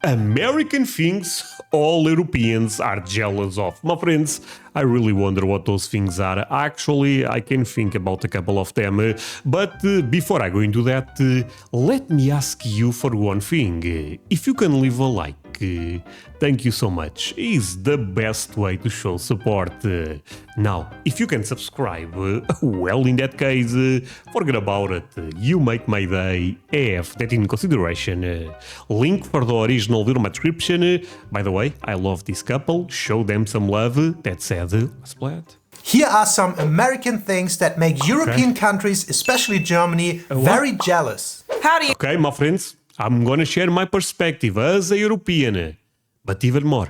American things all Europeans are jealous of. My friends, I really wonder what those things are. Actually, I can think about a couple of them. But before I go into that, let me ask you for one thing. If you can leave a like, thank you so much. Is the best way to show support. Now, if you can subscribe, well, in that case, forget about it. You make my day. Have that in consideration. Link for the original video in my description. By the way, I love this couple. Show them some love. That said, let's play it. Here are some American things that make European countries, especially Germany, very jealous. Okay, my friends, I'm gonna share my perspective as a European, but even more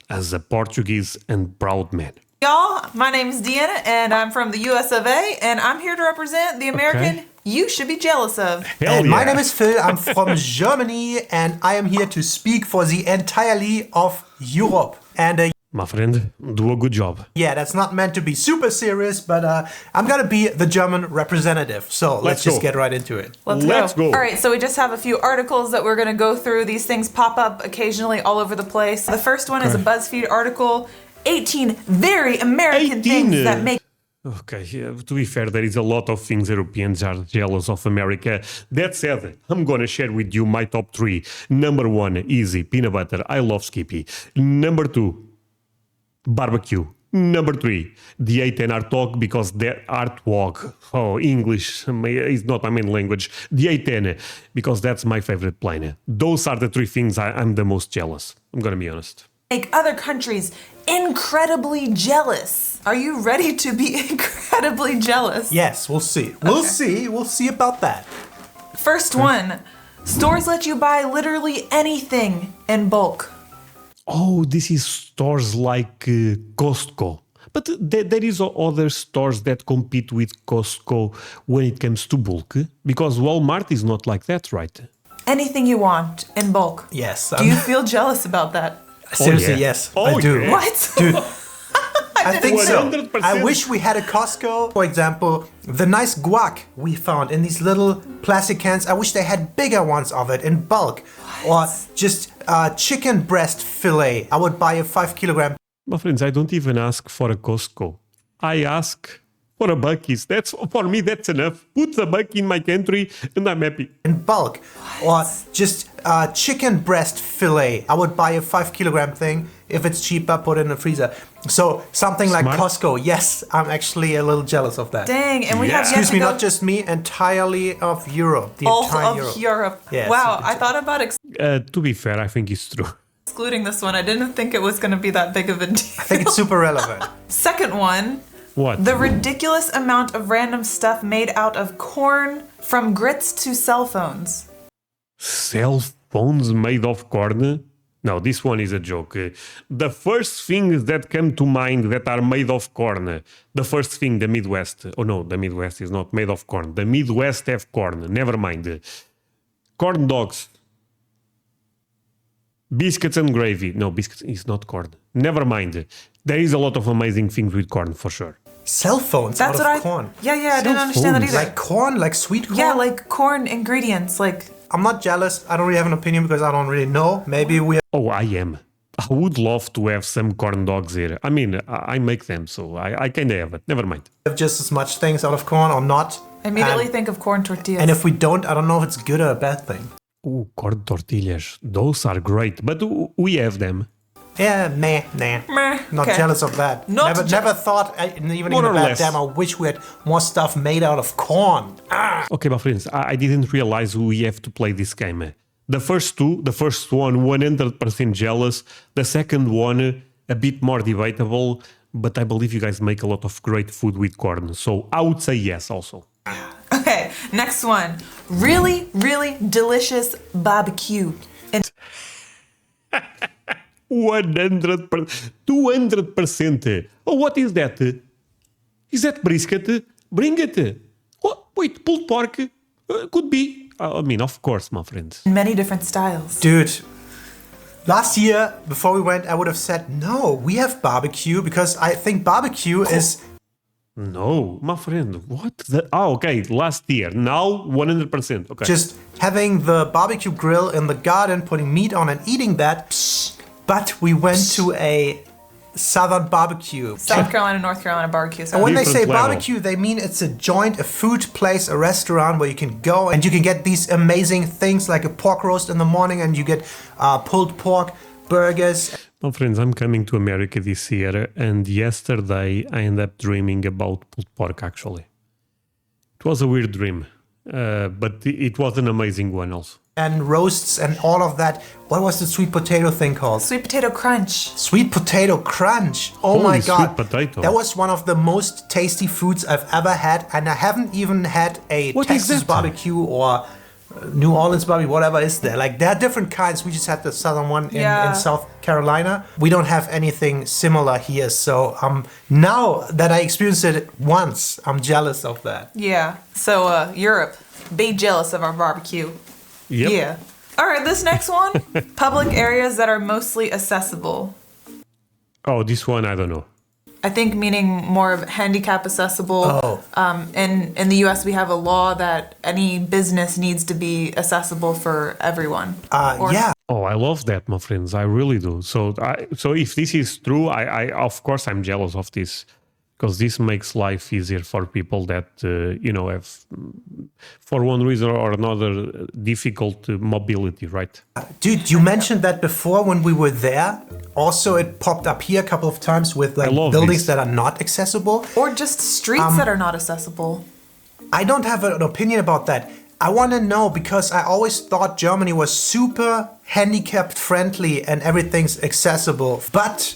as a Portuguese and proud man. Y'all, my name is Deanna and I'm from the US of A and I'm here to represent the American you should be jealous of. Hell And my yeah. name is Phil, I'm from Germany and I am here to speak for the entirely of Europe. And My friend, do a good job. yeah, that's not meant to be super serious, but I'm gonna be the German representative. So let's just go. get right into it. Let's go. All right, so we just have a few articles that we're going to go through. These things pop up occasionally all over the place. The first one is a BuzzFeed article, 18 very American 18. things that make Okay, to be fair, there is a lot of things Europeans are jealous of America. That said, I'm gonna share with you my top 3. Number 1, easy, peanut butter. I love Skippy. Number 2, barbecue. Number 3, the A10 art walk because the art walk, English is not my main language. The A10 because that's my favorite plane. Those are the 3 things I'm the most jealous. I'm gonna be honest. other countries incredibly jealous. Are you ready to be incredibly jealous? Yes, we'll see. We'll see about that. First one, stores let you buy literally anything in bulk. Oh, this is stores like Costco. But there is other stores that compete with Costco when it comes to bulk, because Walmart is not like that, right? Anything you want in bulk. Yes. Do you feel jealous about that? Seriously, yeah. yes, Oh, I do. yeah. What? Dude, I think so. 100%. I wish we had a Costco. For example, the nice guac we found in these little plastic cans, I wish they had bigger ones of it in bulk. Or just chicken breast fillet. I would buy a 5 kilogram My friends, I don't even ask for a Costco. I ask for a Buc-ee's. That's, for me, that's enough. Put the Buc-ee in my country and I'm happy. in bulk. Or just chicken breast fillet. I would buy a 5 kilogram thing. If it's cheaper, put it in the freezer. So something like Smart. Costco. Yes, I'm actually a little jealous of that. Dang, and we Yeah. have yet Excuse to me, go not just me, entirely of Europe. The all entire of Europe. Europe. Yes, Wow, it's- I thought about To be fair, I think it's true. excluding this one. I didn't think it was going to be that big of a deal. I think it's super relevant. Second one, What? the ridiculous amount of random stuff made out of corn, from grits to cell phones. Cell phones made of corn? No, this one is a joke. The first things that come to mind that are made of corn. The first thing, the Midwest. Oh no, the Midwest is not made of corn. The Midwest have corn. Never mind. Corn dogs. Biscuits and gravy. No, biscuits is not corn. Never mind. There is a lot of amazing things with corn for sure. Cell phones That's out what of corn. Yeah, I didn't Cell understand that phones. either. Like corn, like sweet corn. yeah, like corn ingredients, like I'm not jealous. I don't really have an opinion because I don't really know. Maybe we Oh, I am. I would love to have some corn dogs here. I mean, I make them, so I kind of have it. Never mind. have just as much things out of corn or not. I immediately And- think of corn tortillas. And if we don't, I don't know if it's good or a bad thing. Ooh, corn tortillas. Those are great, but we have them. Yeah, nah. Meh, Not okay. jealous of that. Not never jealous. thought, even More or about less. damn, I wish we had more stuff made out of corn. Okay, my friends, I didn't realize we have to play this game. The first one, 100% jealous. The second one, a bit more debatable, but I believe you guys make a lot of great food with corn, so I would say yes also. Okay, next one. Really, really delicious barbecue. And 100%, 200%. Oh, what is that? Is that brisket? Bring it. Oh, wait, pulled pork? Could be. I mean, of course, my friends. many different styles. Dude, last year, before we went, I would have said, no, we have barbecue because I think barbecue is... No, my friend, what? Okay, last year. Now 100%. Okay. Just having the barbecue grill in the garden, putting meat on and eating that. But we went to a southern barbecue. South Carolina, North Carolina barbecue. And So when they Different say level. barbecue, they mean it's a joint, a food place, a restaurant where you can go and you can get these amazing things like a pork roast in the morning and you get pulled pork, burgers. My friends, I'm coming to America this year, and yesterday I ended up dreaming about pulled pork, actually. It was a weird dream, but it was an amazing one also. And roasts and all of that. What was the sweet potato thing called? sweet potato crunch. Sweet potato crunch. Oh my Holy god. sweet potato. That was one of the most tasty foods I've ever had, and I haven't even had a What is Texas that? barbecue or New Orleans barbecue, whatever is there. Like there are different kinds. We just had the southern one in South Carolina. We don't have anything similar here. So now that I experienced it once, I'm jealous of that. Yeah. So Europe, be jealous of our barbecue. Yep. Yeah. All right, this next one. Public areas that are mostly accessible. Oh, this one, I don't know. I think meaning more of handicap accessible. Oh. In the U.S., we have a law that any business needs to be accessible for everyone. Or- Yeah. Oh, I love that, my friends. I really do. So if this is true, I of course I'm jealous of this, because this makes life easier for people that have, for one reason or another, difficult mobility, right? Dude, you mentioned that before when we were there. Also, it popped up here a couple of times with like love buildings this. that are not accessible. Or just streets that are not accessible. I don't have an opinion about that. I want to know because I always thought Germany was super handicapped friendly and everything's accessible. But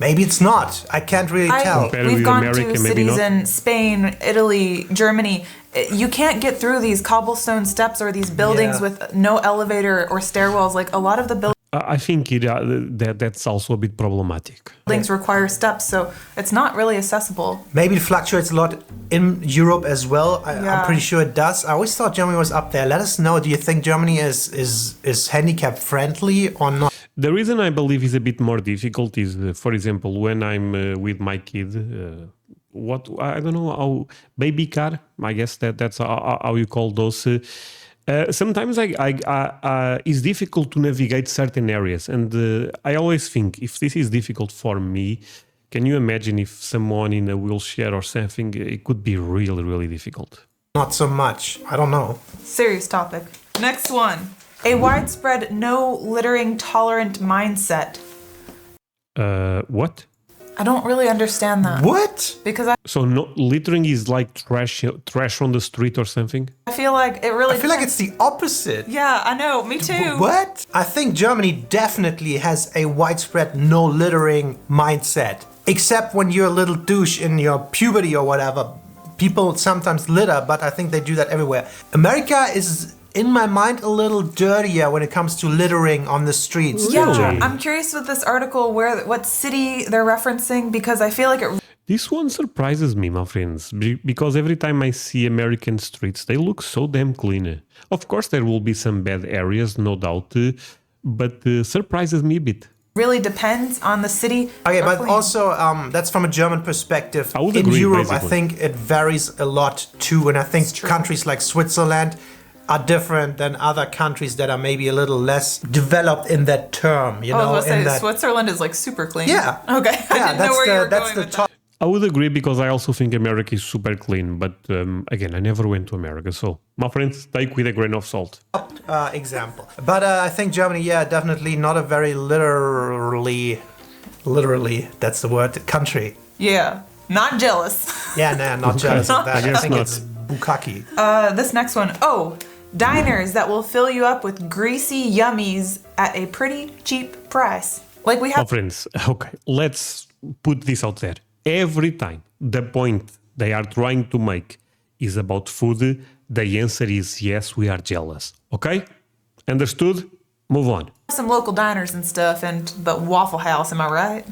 maybe it's not. I can't really tell. Compared We've with gone America, to maybe cities not. in Spain, Italy, Germany. You can't get through these cobblestone steps or these buildings Yeah. with no elevator or stairwells. Like a lot of the I think that's also a bit problematic. buildings require steps, so it's not really accessible. Maybe it fluctuates a lot in Europe as well. I'm Yeah. pretty sure it does. I always thought Germany was up there. Let us know. Do you think Germany is handicap friendly or not? The reason I believe is a bit more difficult is, for example, when I'm with my kid, I don't know how, baby car, I guess that's how you call those. Sometimes it's difficult to navigate certain areas, and I always think if this is difficult for me, can you imagine if someone in a wheelchair or something? It could be really, really difficult. Not so much. I don't know. Serious topic. Next one. A widespread no littering tolerant mindset. What? I don't really understand that. What? Because So no, littering is like trash on the street or something? I feel like it really I feel like it's the opposite. Yeah, I know, me too. What? I think Germany definitely has a widespread no littering mindset. Except when you're a little douche in your puberty or whatever. People sometimes litter, but I think they do that everywhere. America is, in my mind, a little dirtier when it comes to littering on the streets. Yeah, Really? I'm curious with this article what city they're referencing because I feel like it This one surprises me, my friends, because every time I see American streets, they look so damn clean. Of course, there will be some bad areas, no doubt, but surprises me a bit. really depends on the city. Okay, or but queen. also that's from a German perspective. I would In agree, Europe, basically. I think it varies a lot too, and I think true. countries like Switzerland are different than other countries that are maybe a little less developed in that term. You I know, was in gonna say that. Switzerland is like super clean. Yeah. Okay. I Yeah, didn't know where you were that's going the with top. I would agree because I also think America is super clean, but again, I never went to America, so my friends, take with a grain of salt. Example. But I think Germany, yeah, definitely not a very literally, that's the word, country. that. Yeah. Not jealous. Yeah, nah, not jealous of that. I I guess think not. it's bukkake. This next one. Oh, diners that will fill you up with greasy yummies at a pretty cheap price. Like we My have friends, okay, let's put this out there. Every time the point they are trying to make is about food, the answer is yes, we are jealous. Okay? Understood? Move on. some local diners and stuff and the Waffle House, am I right?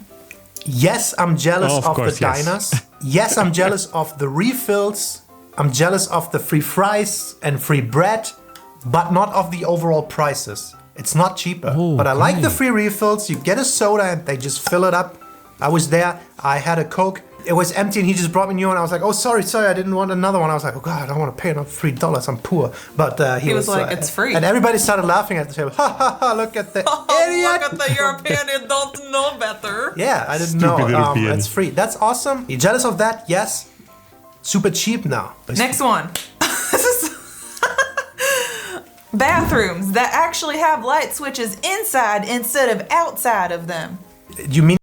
Yes, I'm jealous Of of course, the yes. diners. Yes, I'm jealous of the refills. I'm jealous of the free fries and free bread, but not of the overall prices. It's not cheaper. But I like the free refills. You get a soda and they just fill it up. I was there. I had a Coke. it was empty and he just brought me new one. I was like, oh, sorry, I didn't want another one. I was like, oh God, I don't want to pay another $3. I'm poor. But he was like, it's free. And everybody started laughing at the table. Ha ha ha, look at the idiot. Look at the European, you don't know better. Yeah, I didn't Stupid know. European. It's free. That's awesome. You jealous of that? Yes. Super cheap now. Next one. This is bathrooms that actually have light switches inside instead of outside of them. You mean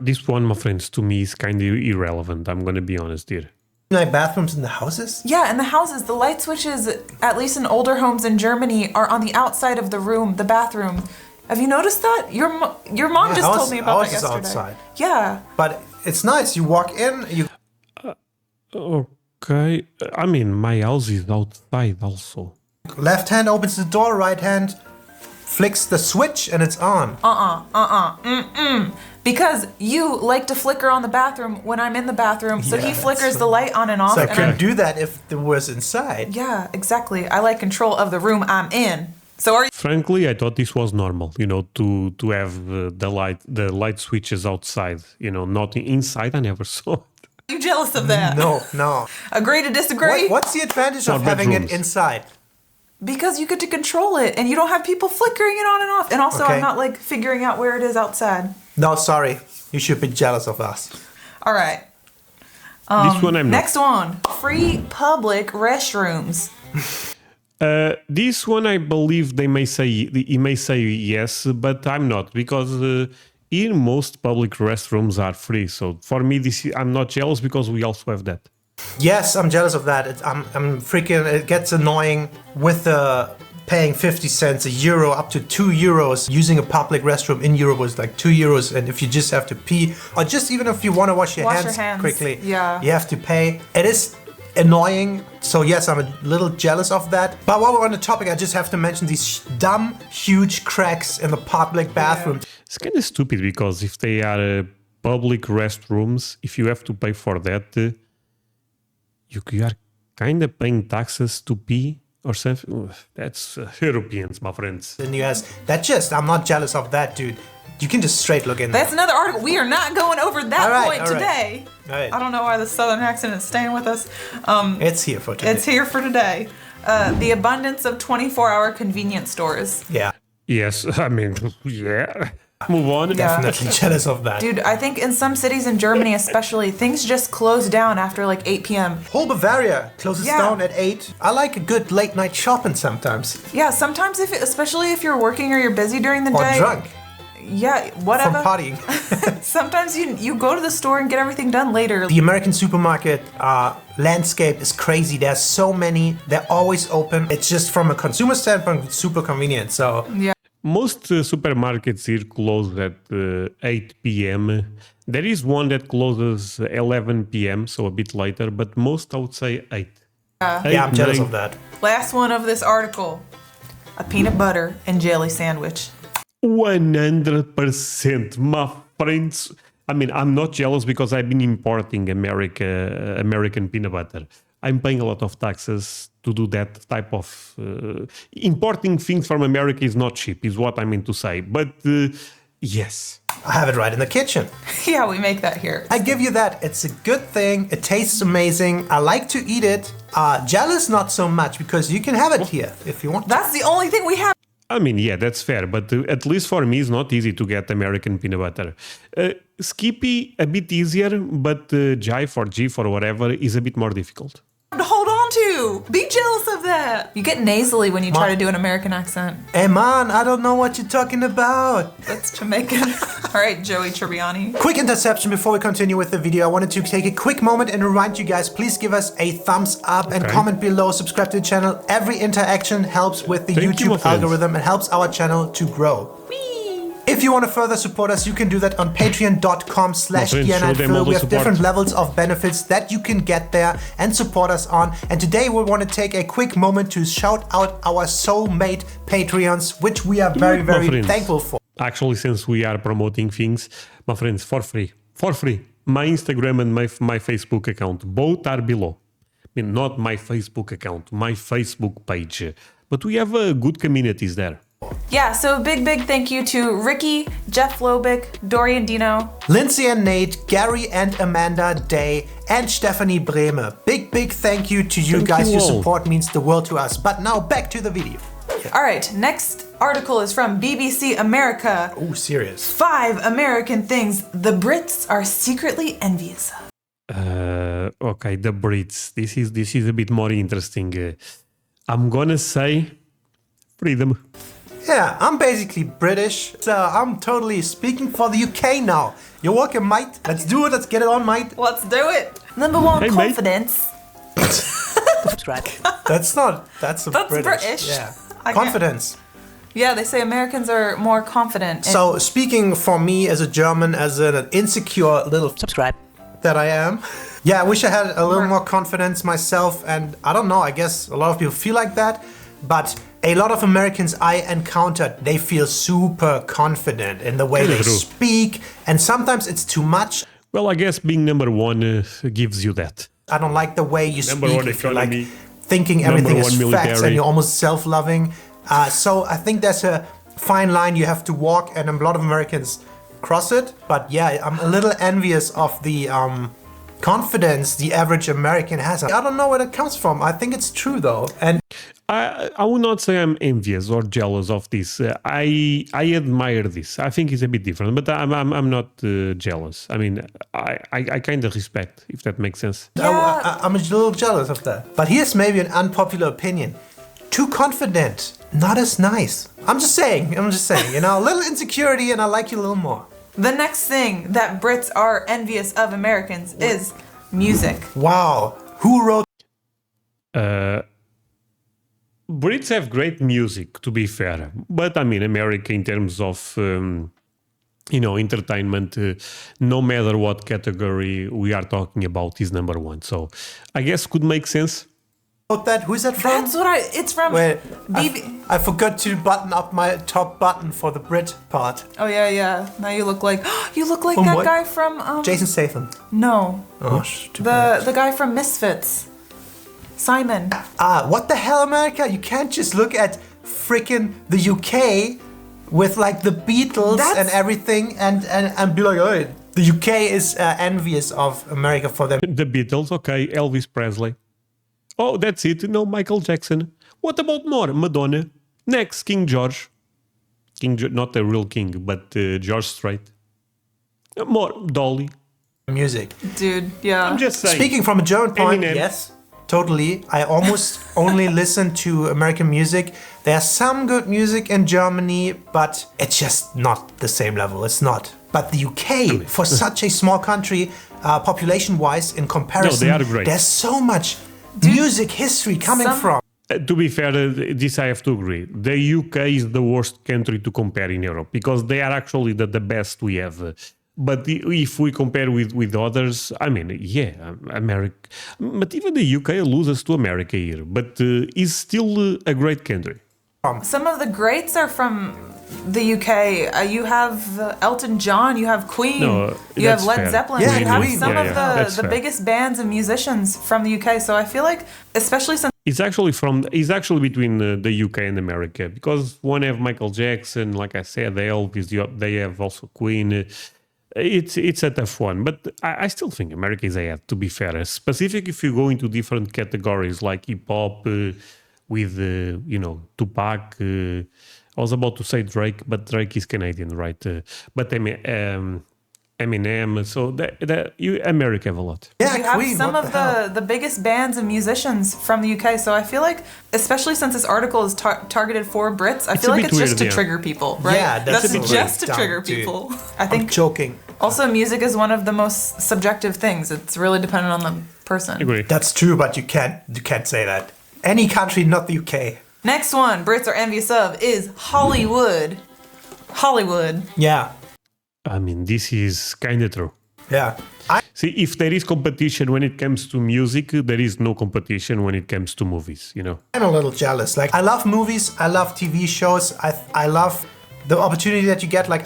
This one, my friends, to me is kind of irrelevant. I'm going to be honest here. like bathrooms in the houses? Yeah, in the houses, the light switches, at least in older homes in Germany, are on the outside of the room, the bathroom. Have you noticed that? Your mom Yeah, just told me about ours that is yesterday. outside. Yeah. But it's nice. You walk in, you Okay. I mean, my house is outside also. left hand opens the door, right hand flicks the switch and it's on. Because you like to flicker on the bathroom when I'm in the bathroom, so Yeah, he that's flickers the light on and off. So I and couldn't do that if it was inside. yeah, exactly. I like control of the room I'm in. So are Frankly, I thought this was normal, you know, to have the light switches outside, you know, not inside. I never saw it. you jealous of that? No. Agree to disagree? What's the advantage of For having it bedrooms. inside? Because you get to control it and you don't have people flickering it on and off. And also, Okay. I'm not like figuring out where it is outside. No, sorry. You should be jealous of us. All right. This one I'm not. Next one, free public restrooms. This one, I believe he may say yes, but I'm not, because here most public restrooms are free. So for me, I'm not jealous because we also have that. Yes, I'm jealous of that. I'm freaking. It gets annoying with paying 50 cents, €1, up to €2 using a public restroom in Europe was like €2. And if you just have to pee, or just even if you want to wash your hands quickly, yeah. you have to pay. It is annoying. So yes, I'm a little jealous of that. But while we're on the topic, I just have to mention these dumb, huge cracks in the public bathroom. It's kind of stupid because if they are public restrooms, if you have to pay for that, you are kind of paying taxes to pee or something. That's Europeans, my friends. In the US, I'm not jealous of that, dude. You can just straight look in. That's another article. We are not going over that All right, point all right. today. All right. I don't know why the southern accent is staying with us. It's here for today. It's here for today. The abundance of 24-hour convenience stores. Yeah, Yes, I mean, yeah. Move on. Yeah. definitely jealous of that. Dude, I think in some cities in Germany especially, things just close down after like 8 p.m. Whole Bavaria closes Yeah. down at 8. I like a good late night shopping sometimes. Yeah, sometimes especially if you're working or you're busy during the Or day. drunk Yeah, from whatever. partying. Sometimes you go to the store and get everything done later. The American supermarket landscape is crazy. There's so many. They're always open. It's just from a consumer standpoint, it's super convenient. So Yeah. Most supermarkets here close at 8 p.m. There is one that closes 11 p.m., so a bit later, but most I would say 8. yeah, I'm jealous of that. Last one of this article. A peanut butter and jelly sandwich. 100%, my friends. I mean, I'm not jealous because I've been importing American peanut butter. I'm paying a lot of taxes to do that type of... importing things from America is not cheap, is what I mean to say. But yes. I have it right in the kitchen. Yeah, we make that here. I give you that. It's a good thing. It tastes amazing. I like to eat it. Jealous, not so much, because you can have it here if you want. That's the only thing we have. I mean, yeah, that's fair, but at least for me, it's not easy to get American peanut butter. Skippy, a bit easier, but Jive or G or whatever is a bit more difficult. To hold on to. Be jealous of that. You get nasally when you try to do an American accent. Hey man, I don't know what you're talking about. That's Jamaican. All right, Joey Tribbiani. Quick interception before we continue with the video. I wanted to take a quick moment and remind you guys, please give us a thumbs up and comment below, subscribe to the channel. Every interaction helps with the Thank you, my YouTube friends. algorithm and helps our channel to grow. If you want to further support us, you can do that on patreon.com/DNIFil. We have different levels of benefits that you can get there and support us on. And today we want to take a quick moment to shout out our soulmate Patreons, which we are very, My very friends. thankful for. Actually, since we are promoting things, my friends, for free, my Instagram and my Facebook account, both are below. I mean, not my Facebook account, my Facebook page. But we have good communities there. Yeah, so big thank you to Ricky, Jeff Lobick, Dorian Dino, Lindsay and Nate, Gary and Amanda Day, and Stephanie Brehme. Big thank you to you Thank guys. you Your all. support means the world to us. But now back to the video. All right, next article is from BBC America. Oh, serious. 5 American things the Brits are secretly envious of. Okay, the Brits. This is a bit more interesting. I'm gonna say freedom. Yeah, I'm basically British, so I'm totally speaking for the UK now. You're welcome, mate. Let's do it. Let's get it on, mate. Let's do it. Number 1, Hey, mate. confidence. That's That's British. British. Yeah. I can't- Confidence. Yeah, they say Americans are more confident. So speaking for me as a German, as an insecure little that I am. Yeah, I wish I had a little more confidence myself, and I don't know, I guess a lot of people feel like that, but a lot of Americans I encountered, they feel super confident in the way they True. speak, and sometimes it's too much. Well, I guess being number one gives you that. I don't like the way you Number speak one if you're like economy, thinking everything number is one facts military. and you're almost self-loving. So I think there's a fine line you have to walk, and a lot of Americans cross it. But yeah, I'm a little envious of the confidence the average American has. I don't know where it comes from. I think it's true though. And I would not say I'm envious or jealous of this. I admire this. I think it's a bit different, but I'm not jealous. I mean, I kind of respect, if that makes sense. I'm a little jealous of that. But here's maybe an unpopular opinion. Too confident, not as nice. I'm just saying, you know, a little insecurity and I like you a little more. The next thing that Brits are envious of Americans is music. Wow. Who wrote? Brits have great music, to be fair, but I mean, America in terms of entertainment, no matter what category we are talking about, is number one. So I guess could make sense. That? Who's that from? That's what it's from. Wait, BB. I forgot to button up my top button for the Brit part. Oh yeah. Now you look like From that what? guy from Jason Statham. No, Oh, too bad. the guy from Misfits, Simon. What the hell, America? You can't just look at freaking the UK with like the Beatles and everything and be like, oh, the UK is envious of America for them. The Beatles, okay, Elvis Presley. Oh, that's it. No, Michael Jackson. What about more? Madonna. Next, King George. Not a real king, but George Strait. More, Dolly. Music. Dude, yeah. I'm just saying. Speaking from a German point, Eminem. yes, totally. I almost only listen to American music. There's some good music in Germany, but it's just not the same level. It's not. But the UK, for such a small country, population-wise, in comparison, are great. there's so much music history coming from. To be fair, this I have to agree. The UK is the worst country to compare in Europe because they are actually the best we have. But if we compare with others, I mean, yeah, America. But even the UK loses to America here, but is still a great country. Some of the greats are from the UK. You have Elton John, you have Queen, No, you have that's Led fair. Zeppelin, Yeah, you have Queen. some Yeah, of yeah, that's the fair. biggest bands and musicians from the UK. So I feel like, especially since It's actually between the UK and America because one have Michael Jackson, like I said, they have also Queen. It's a tough one, but I still think America is ahead. To be fair, specific if you go into different categories like hip hop with Tupac. I was about to say Drake, but Drake is Canadian, right? But Eminem. So America have a lot. Yeah, you have Queen, some what of the hell? the biggest bands and musicians from the UK. So I feel like, especially since this article is targeted for Brits, I It's feel a like bit it's just weird, to yeah. trigger people, right? Yeah, that's that's a bit just to dumb, trigger dude. people. I I'm think joking. also music is one of the most subjective things. It's really dependent on the person. Agree. That's true, but you can't say that. Any country, not the UK. Next one Brits are envious of is Hollywood. Hollywood. Yeah, I mean, this is kind of true. yeah. See, if there is competition when it comes to music, there is no competition when it comes to movies, I'm a little jealous. Like, I love movies, I love TV shows, I love the opportunity that you get, like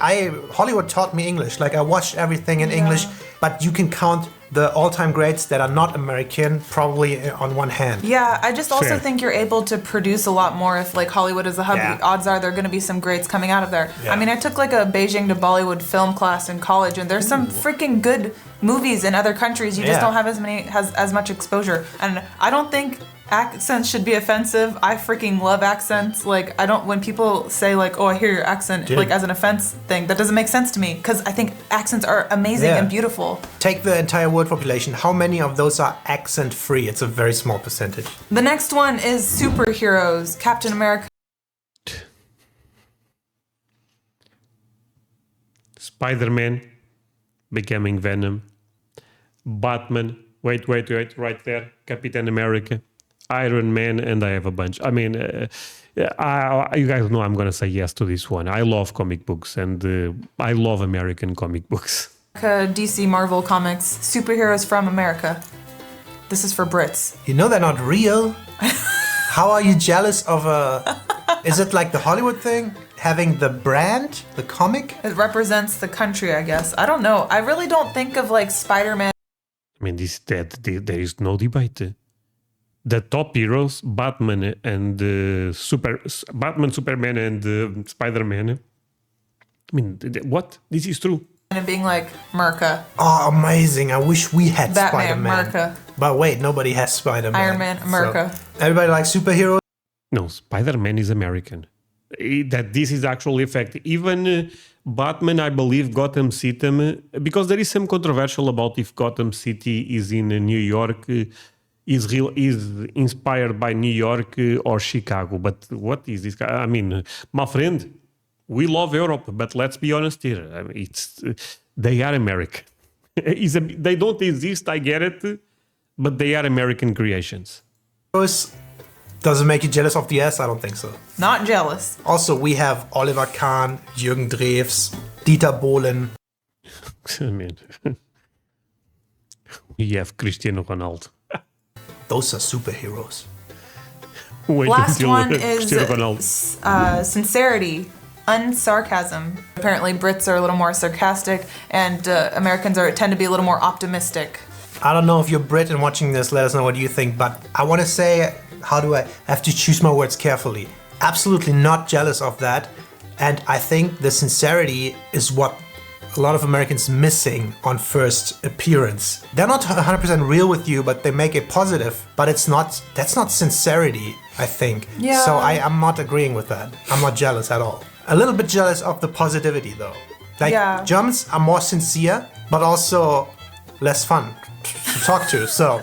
Hollywood taught me English. Like I watched everything in English, but you can count the all-time greats that are not American probably on one hand. Yeah, I just also Fair. think you're able to produce a lot more if like Hollywood is a hub. Yeah. Odds are there are going to be some greats coming out of there. Yeah. I mean, I took like a Beijing to Bollywood film class in college, and there's some freaking good movies in other countries. You just Yeah. don't have as much exposure. And I don't think accents should be offensive. I freaking love accents. Like I don't when people say like, "Oh, I hear your accent," like as an offense thing, that doesn't make sense to me because I think accents are amazing Yeah. and beautiful. Take the entire world population. How many of those are accent-free? It's a very small percentage. The next one is superheroes. Captain America. Spider-Man becoming Venom. Batman. Wait, right there. Captain America. Iron Man, and I have a bunch. I mean, you guys know I'm going to say yes to this one. I love comic books, and I love American comic books. DC, Marvel Comics, superheroes from America. This is for Brits. You know they're not real. How are you jealous of a... Is it like the Hollywood thing? Having the brand, the comic? It represents the country, I guess. I don't know. I really don't think of like Spider-Man. I mean, there is no debate. The top heroes, Batman and Batman, Superman, and Spider-Man. I mean, what? This is true. And it being like America, Oh, amazing. I wish we had Batman, Spider-Man. America, But wait, nobody has Spider-Man. Iron Man, America. So, everybody likes superheroes? No, Spider-Man is American. That this is actually a fact. Even Batman, I believe, Gotham City, because there is some controversial about if Gotham City is in New York, is inspired by New York or Chicago. But what is this? I mean, my friend, we love Europe, but let's be honest here. I mean, they are American. They don't exist, I get it, but they are American creations. Does it make you jealous of the S? I don't think so. Not jealous. Also, we have Oliver Kahn, Jürgen Drews, Dieter Bohlen. I mean, we have Cristiano Ronaldo. Those are superheroes. Wait Last until one Cristiano is Ronaldo. sincerity, unsarcasm. Apparently, Brits are a little more sarcastic, and Americans tend to be a little more optimistic. I don't know if you're Brit and watching this, let us know what you think, but I want to say, how do I have to choose my words carefully? Absolutely not jealous of that, and I think the sincerity is what a lot of Americans missing on first appearance. They're not 100% real with you, but they make it positive, but that's not sincerity, I think. Yeah. So I'm not agreeing with that. I'm not jealous at all. A little bit jealous of the positivity though. Like Germans are more sincere, but also less fun to talk to, so...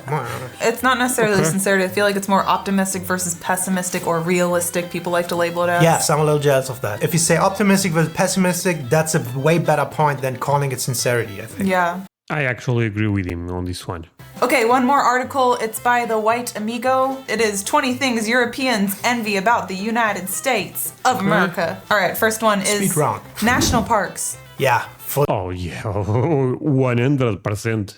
It's not necessarily sincerity. I feel like it's more optimistic versus pessimistic or realistic. People like to label it as. Yes, I'm a little jealous of that. If you say optimistic versus pessimistic, that's a way better point than calling it sincerity, I think. Yeah. I actually agree with him on this one. Okay, one more article. It's by the White Amigo. It is 20 things Europeans envy about the United States of America. All right, first one is Speed round. national parks. Yeah, Oh yeah, 100%.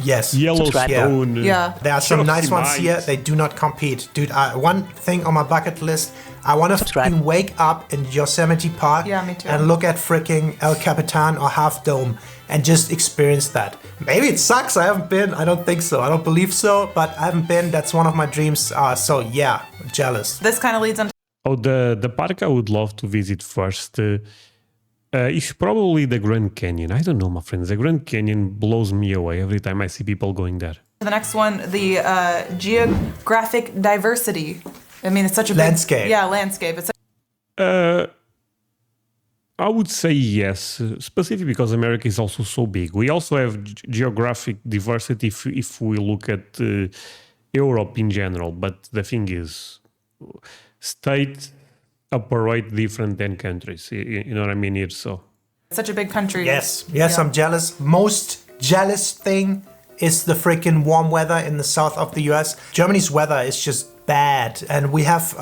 yes. Yellowstone. Yeah. There are some nice ones Yosemite. here. They do not compete. Dude, one thing on my bucket list, I want to freaking wake up in Yosemite Park Yeah, me too. and look at freaking El Capitan or Half Dome and just experience that. Maybe it sucks. I haven't been. I don't think so. I don't believe so, but I haven't been. That's one of my dreams. So yeah, jealous. This kind of leads on. Oh, the park I would love to visit first is probably the Grand Canyon. I don't know, my friends. The Grand Canyon blows me away every time I see people going there. The next one, the geographic diversity. I mean, it's such a big... Landscape. Yeah, landscape. It's I would say yes, specifically because America is also so big. We also have geographic diversity if we look at Europe in general. But the thing is, states operate different than countries. You know what I mean here? So such a big country. Yes, Yeah. I'm jealous. Most jealous thing is the freaking warm weather in the south of the US. Germany's weather is just bad, and we have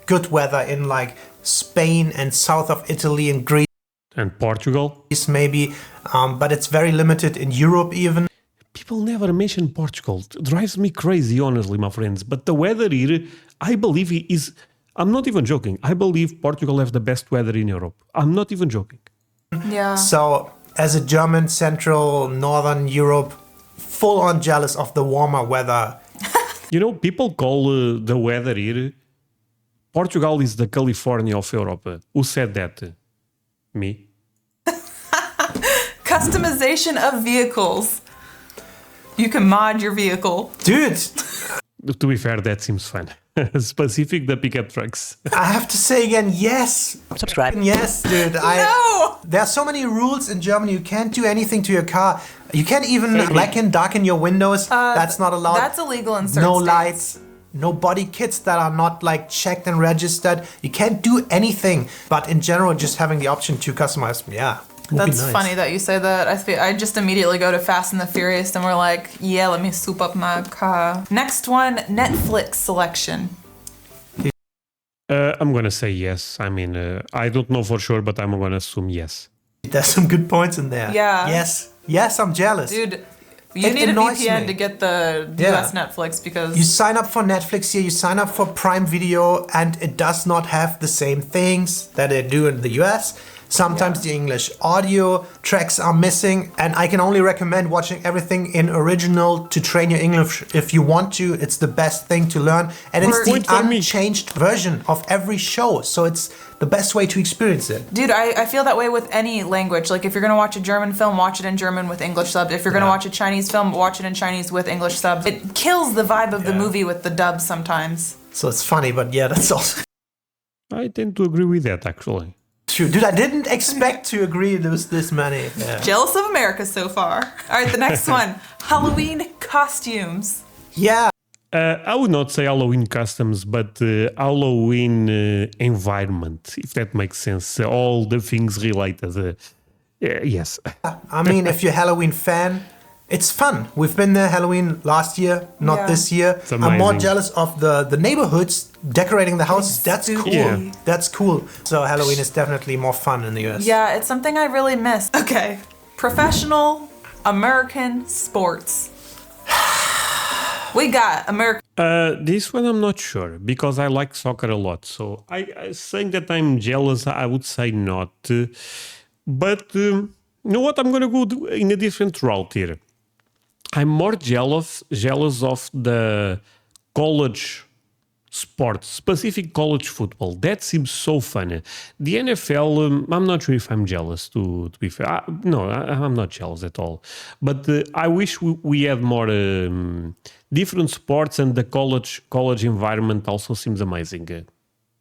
good weather in like Spain and south of Italy and Greece and Portugal. maybe, but it's very limited in Europe even. People never mention Portugal. It drives me crazy, honestly, my friends. But the weather here, I believe, is I'm not even joking. I believe Portugal have the best weather in Europe. I'm not even joking. Yeah. So, as a German, Central, Northern Europe, full on jealous of the warmer weather. You know, people call the weather here, Portugal is the California of Europe. Who said that? Me? Customization of vehicles. You can mod your vehicle. Dude, To be fair, that seems fun. Specific the pickup trucks. I have to say again, yes. Subscribe. Yes, dude. No! There are so many rules in Germany. You can't do anything to your car. You can't even darken your windows. That's not allowed. That's illegal in certain No states. lights. No body kits that are not like checked and registered. You can't do anything. But in general, just having the option to customize, yeah. would be That's nice. funny that you say that. I just immediately go to Fast and the Furious and we're like, yeah, let me soup up my car. Next one, Netflix selection. I'm gonna say yes. I mean, I don't know for sure, but I'm gonna assume yes. There's some good points in there. Yeah. Yes. Yes, I'm jealous. Dude, you It need a annoys VPN me. to get the Yeah. US Netflix because You sign up for Netflix here, you sign up for Prime Video, and it does not have the same things that they do in the US. Sometimes the English audio tracks are missing, and I can only recommend watching everything in original to train your English if you want to. It's the best thing to learn, and it's the Point for me. unchanged version of every show, so it's the best way to experience it. Dude, I feel that way with any language. Like, if you're gonna watch a German film, watch it in German with English subs. If you're gonna watch a Chinese film, watch it in Chinese with English subs. It kills the vibe of the movie with the dub sometimes. So it's funny, but yeah, that's also I tend to agree with that, actually. true. Dude, I didn't expect to agree there was this many. Yeah. Jealous of America so far. All right, the next one, Halloween costumes. Yeah. I would not say Halloween customs, but Halloween environment, if that makes sense. All the things related. Yes. I mean, if you're a Halloween fan, it's fun. We've been there Halloween last year, not Yeah. this year. It's I'm more amazing. jealous of the neighborhoods decorating the houses. That's cool. Yeah. That's cool. So Halloween is definitely more fun in the US. Yeah, it's something I really miss. Okay, professional American sports. We got American. This one I'm not sure because I like soccer a lot. So I saying that I'm jealous, I would say not. But you know what? I'm going to go in a different route here. I'm more jealous of the college sports, specific college football. That seems so fun. The NFL, I'm not sure if I'm jealous, to be fair. I'm not jealous at all. But I wish we had more different sports, and the college environment also seems amazing.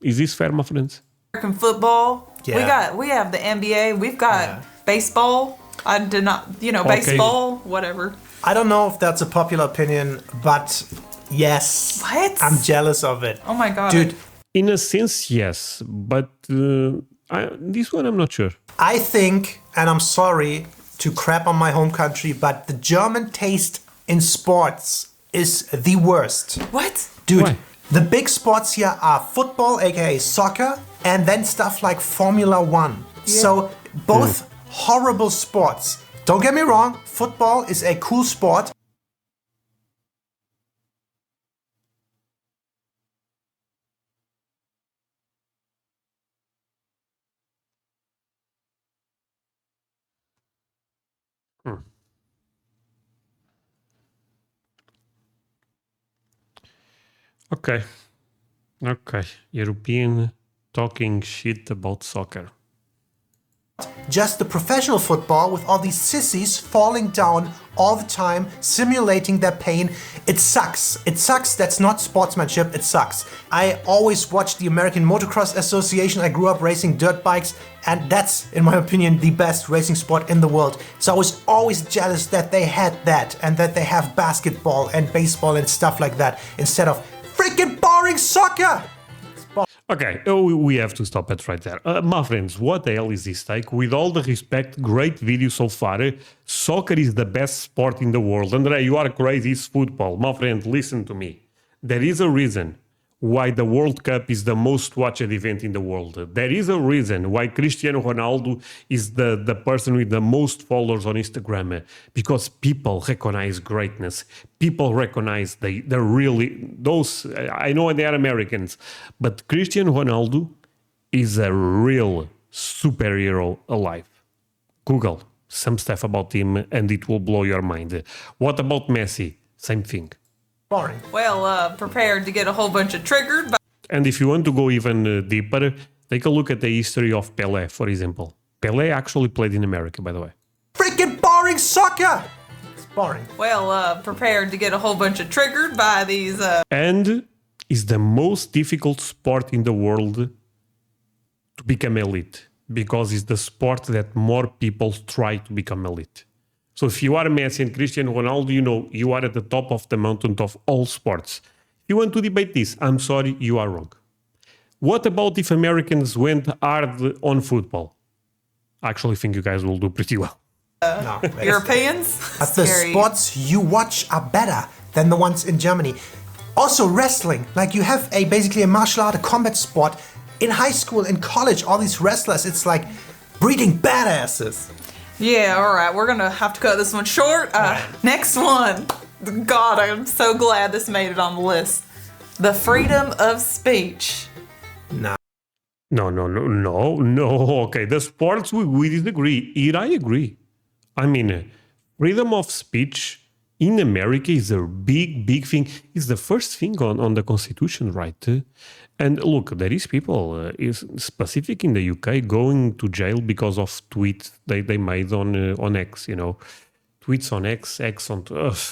Is this fair, my friends? American football. Yeah. We have the NBA. We've got baseball. I did not, baseball, whatever. I don't know if that's a popular opinion, but yes. What? I'm jealous of it. Oh my god, Dude, In a sense, yes. But this one I'm not sure. I think, and I'm sorry to crap on my home country, but the German taste in sports is the worst. What? Dude, Why? the big sports here are football, aka soccer, and then stuff like Formula One. So both horrible sports. Don't get me wrong, football is a cool sport. Okay. European talking shit about soccer. Just the professional football with all these sissies falling down all the time, simulating their pain. It sucks. It sucks. That's not sportsmanship. It sucks. I always watched the American Motocross Association. I grew up racing dirt bikes, and that's, in my opinion, the best racing sport in the world. So I was always jealous that they had that and that they have basketball and baseball and stuff like that instead of freaking boring soccer. Okay, we have to stop it right there. My friends, what the hell is this take? With all the respect, great video so far. Soccer is the best sport in the world. André, you are crazy, it's football. My friend, listen to me. There is a reason why the World Cup is the most watched event in the world. There is a reason why Cristiano Ronaldo is the person with the most followers on Instagram, because people recognize greatness. People recognize the really, those, I know they are Americans, but Cristiano Ronaldo is a real superhero alive. Google some stuff about him and it will blow your mind. What about Messi? Same thing. Boring. Well, prepared to get a whole bunch of triggered. And if you want to go even deeper, take a look at the history of Pelé, for example. Pelé actually played in America, by the way. Freaking boring soccer! It's boring. Well, prepared to get a whole bunch of triggered by these. And is the most difficult sport in the world to become elite, because it's the sport that more people try to become elite. So if you are Messi and Cristiano Ronaldo, you know you are at the top of the mountain of all sports. If you want to debate this, I'm sorry, you are wrong. What about if Americans went hard on football? I actually think you guys will do pretty well. No, Europeans? but the Scary. sports you watch are better than the ones in Germany. Also wrestling, like you have basically a martial art, a combat sport. In high school, in college, all these wrestlers, it's like breeding badasses. Yeah, alright, we're gonna have to cut this one short. Next one. God, I'm so glad this made it on the list. The freedom of speech. Nah. No. Okay, the sports we disagree. Here I agree. I mean, freedom of speech in America is a big thing. It's the first thing on the Constitution, right? And look, there is people, is specific in the UK, going to jail because of tweets they made on X, you know. Tweets on X on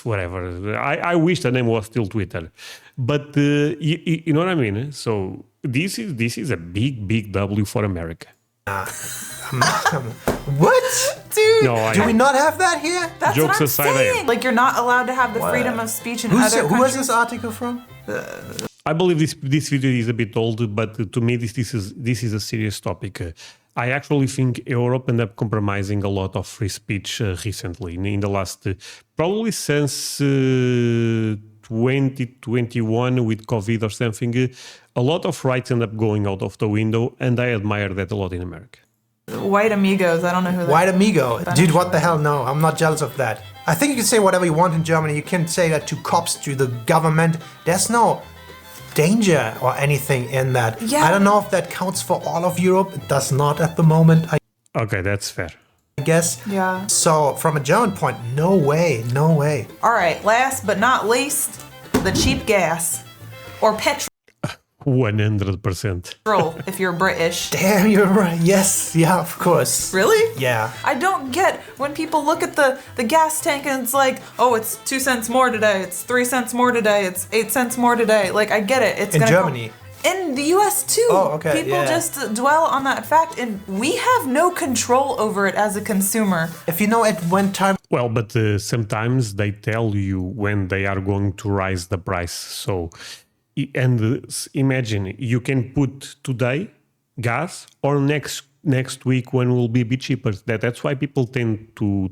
whatever. I wish the name was still Twitter. But you know what I mean? So this is a big W for America. What? Dude, No, Do we not have that here? that's Jokes what I'm aside, saying. Like, you're not allowed to have the freedom of speech in other Who countries. was this article from? I believe this video is a bit old, but to me this is a serious topic. I actually think Europe ended up compromising a lot of free speech recently in the last probably since 2021 with COVID or something. A lot of rights end up going out of the window, and I admire that a lot in America. White amigos, I don't know who that White amigo. Dude, what the hell? No, I'm not jealous of that. I think you can say whatever you want in Germany. You can say that to cops, to the government. There's no danger or anything in that. Yeah. I don't know if that counts for all of Europe. It does not at the moment, I Okay, that's fair. guess. Yeah. So from a German point, no way. Alright, last but not least, the cheap gas. Or petrol, 100%. if you're British. Damn, you're right. Yes, yeah, of course. Really? Yeah. I don't get when people look at the gas tank and it's like, oh, it's 2 cents more today, it's 3 cents more today, it's 8 cents more today. Like, I get it. It's In gonna Germany. in the US too. Oh, okay, People yeah. just dwell on that fact, and we have no control over it as a consumer. If you know at when time Well, but sometimes they tell you when they are going to rise the price. So, imagine you can put today gas or next week when will be a bit cheaper. That's why people tend to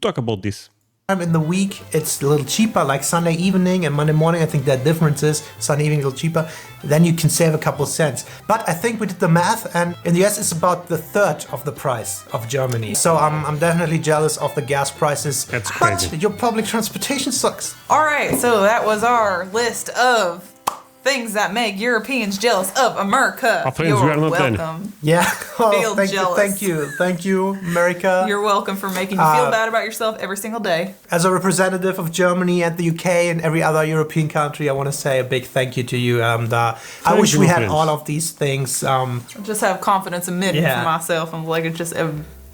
talk about this. in the week it's a little cheaper, like Sunday evening and Monday morning. I think that difference is Sunday evening a little cheaper. Then you can save a couple cents. But I think we did the math, and in the US it's about the third of the price of Germany. So I'm definitely jealous of the gas prices. That's But crazy. your public transportation sucks. Alright, so that was our list of things that make Europeans jealous of America. Our friends, we are You're not done. welcome. Yeah. Oh, Feel jealous. Thank you, America. You're welcome for making you feel bad about yourself every single day. As a representative of Germany and the UK and every other European country, I want to say a big thank you to you. And I wish you, we had friends. all of these things. I just have confidence admitting Yeah. for myself. I'm like, it's just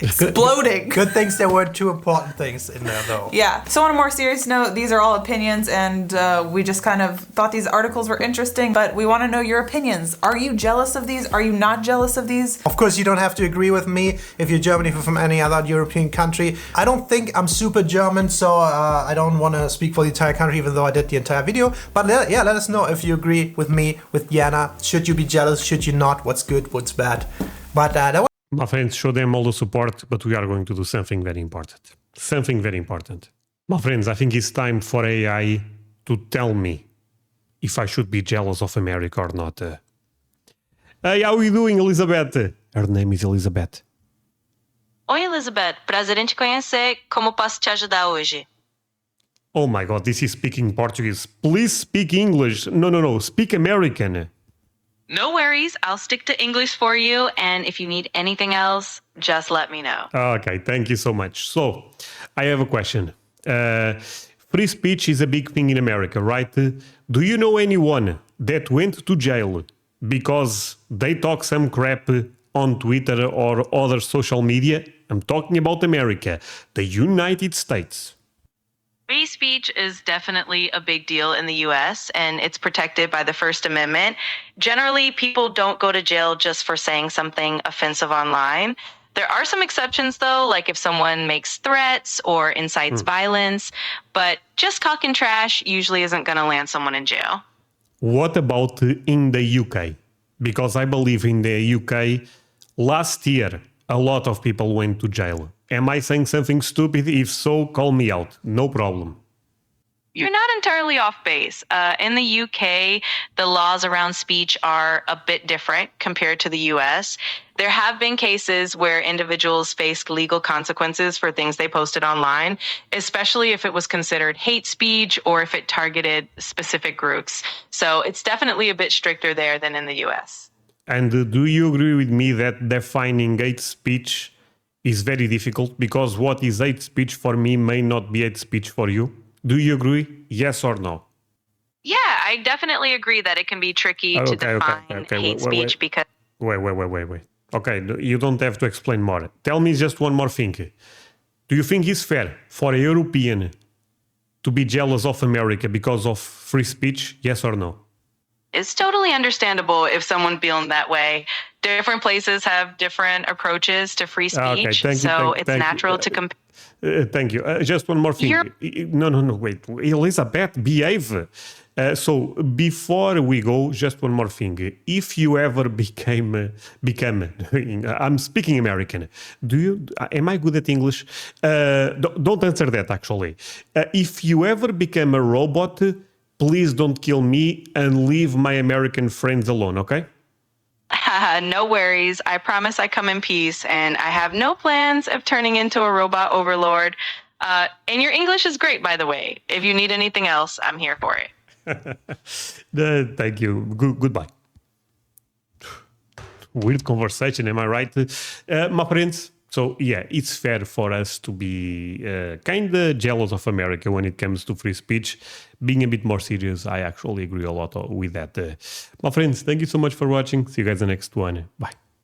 exploding. Good things. There weren't two important things in there, though. Yeah. So on a more serious note, these are all opinions, and we just kind of thought these articles were interesting, but we want to know your opinions. Are you jealous of these? Are you not jealous of these? Of course, you don't have to agree with me if you're German, if you're from any other European country. I don't think I'm super German, so I don't want to speak for the entire country, even though I did the entire video. But yeah, let us know if you agree with me, with Jana. Should you be jealous? Should you not? What's good? What's bad? But that was My friends, show them all the support, but we are going to do something very important. Something very important. My friends, I think it's time for AI to tell me if I should be jealous of America or not. Hey, how are you doing, Elizabeth? Her name is Elizabeth. Oi, Elizabeth. Prazer em te conhecer. Como posso te ajudar hoje? Oh my god, this is speaking Portuguese. Please speak English. No. Speak American. No worries. I'll stick to English for you. And if you need anything else, just let me know. Okay, thank you so much. So, I have a question. Free speech is a big thing in America, right? Do you know anyone that went to jail because they talk some crap on Twitter or other social media? I'm talking about America, the United States. Free speech is definitely a big deal in the US, and it's protected by the First Amendment. Generally, people don't go to jail just for saying something offensive online. There are some exceptions, though, like if someone makes threats or incites violence, but just talking trash usually isn't going to land someone in jail. What about in the UK? Because I believe in the UK, last year, a lot of people went to jail. Am I saying something stupid? If so, call me out. No problem. You're not entirely off base. In the UK, the laws around speech are a bit different compared to the US. There have been cases where individuals faced legal consequences for things they posted online, especially if it was considered hate speech or if it targeted specific groups. So it's definitely a bit stricter there than in the US. And do you agree with me that defining hate speech is very difficult? Because what is hate speech for me may not be hate speech for you. Do you agree? Yes or no? Yeah, I definitely agree that it can be tricky to define hate speech because... Wait. Okay, you don't have to explain more. Tell me just one more thing. Do you think it's fair for a European to be jealous of America because of free speech? Yes or no? It's totally understandable if someone feeling that way. Different places have different approaches to free speech, it's natural to compare. Thank you. Just one more thing. No, wait. Elizabeth, behave. So before we go, just one more thing. If you ever become, I'm speaking American. Am I good at English? Don't answer that, actually. If you ever become a robot, please don't kill me and leave my American friends alone, okay? No worries. I promise I come in peace, and I have no plans of turning into a robot overlord. And your English is great, by the way. If you need anything else, I'm here for it. Thank you. Goodbye. Weird conversation, am I right? My friends, so yeah, it's fair for us to be kind of jealous of America when it comes to free speech. Being a bit more serious, I actually agree a lot with that. My friends, thank you so much for watching. See you guys in the next one. Bye.